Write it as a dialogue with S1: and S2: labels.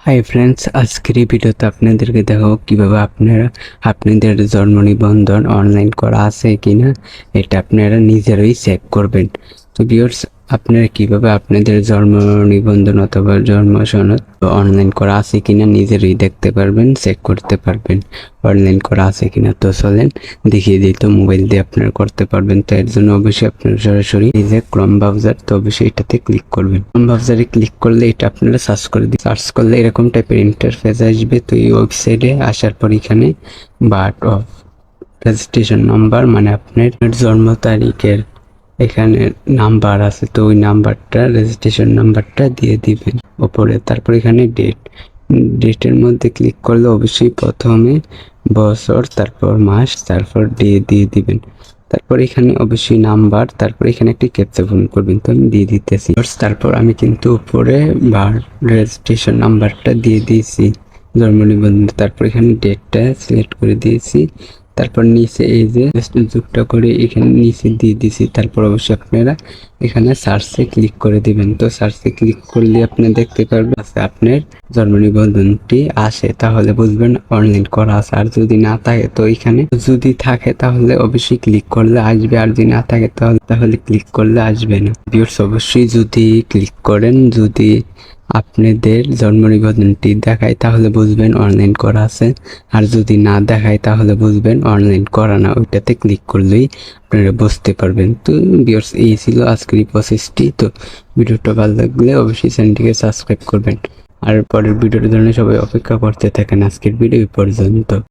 S1: Hi friends, আজকের এই ভিডিওতে আপনাদেরকে দেখাবো কিভাবে আপনারা আপনাদের জন্ম নিবন্ধন অনলাইন করা আছে কিনা এটা আপনারা নিজেরাই চেক করবেন। তো ভিউয়ার্স, আপনারা কিভাবে আপনাদের জন্ম নিবন্ধন অথবা জন্ম সনদ অনলাইন করা আছে কিনা নিজেরাই দেখতে পারবেন, চেক করতে পারবেন অনলাইন করা আছে কিনা। তো চলেন দেখিয়ে দিই। তো মোবাইল দিয়ে আপনারা করতে পারবেন। তো এর জন্য অবশ্যই আপনারা সরাসরি এই যে ক্রোম ব্রাউজার, তো অবশ্যই এটাতে ক্লিক করবেন। ক্রোম ব্রাউজারে ক্লিক করলে এটা আপনারা সার্চ করে দিন। সার্চ করলে এরকম টাইপের ইন্টারফেস আসবে। তো এই ওয়েবসাইটে আসার পর এখানে বার্থ অফ রেজিস্ট্রেশন নাম্বার, মানে আপনার জন্ম তারিখের এখানে নাম্বার আছে, তো ওই নাম্বারটা রেজিস্ট্রেশন নাম্বারটা দিয়ে দিবেন ওপরে। তারপর এখানে ডেটের মধ্যে ক্লিক করলে অবশ্যই প্রথমে বছর, তারপর মাস, তারপর ডে দিয়ে দিবেন। তারপর এখানে অবশ্যই নাম্বার, তারপর এখানে একটি ক্যাপচা পূরণ করবেন। তো আমি দিয়ে দিতেছি। তারপর আমি কিন্তু উপরে রেজিস্ট্রেশন নাম্বারটা দিয়ে দিয়েছি জন্ম নিবন্ধন। তারপর এখানে ডেটটা সিলেক্ট করে দিয়েছি। তারপর নিচে এই যে যুগটা করে এখানে নিচে দিয়ে দিছি। তারপর অবশ্যই আপনারা এখানে সার্চে ক্লিক করে দিবেন। তো সার্চে ক্লিক করলে আপনি দেখতে পারবেন আপনার জন্ম নিবন্ধনটি আসে, তাহলে বুঝবেন অনলাইন করা আছে। আর যদি না থাকে, তো এখানে যদি থাকে তাহলে অবশ্যই ক্লিক করলে আসবে, আর যদি না থাকে তাহলে ক্লিক করলে আসবে না। ভিউয়ার্স, অবশ্যই যদি ক্লিক করেন, যদি আপনাদের জন্ম নিবন্ধনটি দেখায় তাহলে বুঝবেন অনলাইন করা আছে, আর যদি না দেখায় তাহলে বুঝবেন অনলাইন করা না। ওইটাতে ক্লিক করলেই আপনারা বুঝতে পারবেন। তো ভিউয়ার্স, এই ছিল আজকের এই প্রসেসটি। তো ভিডিওটা ভালো লাগলে অবশ্যই চ্যানেলটিকে সাবস্ক্রাইব করবেন, আর পরের ভিডিওর জন্য সবাই অপেক্ষা করতে থাকেন। আজকের ভিডিও পর্যন্ত।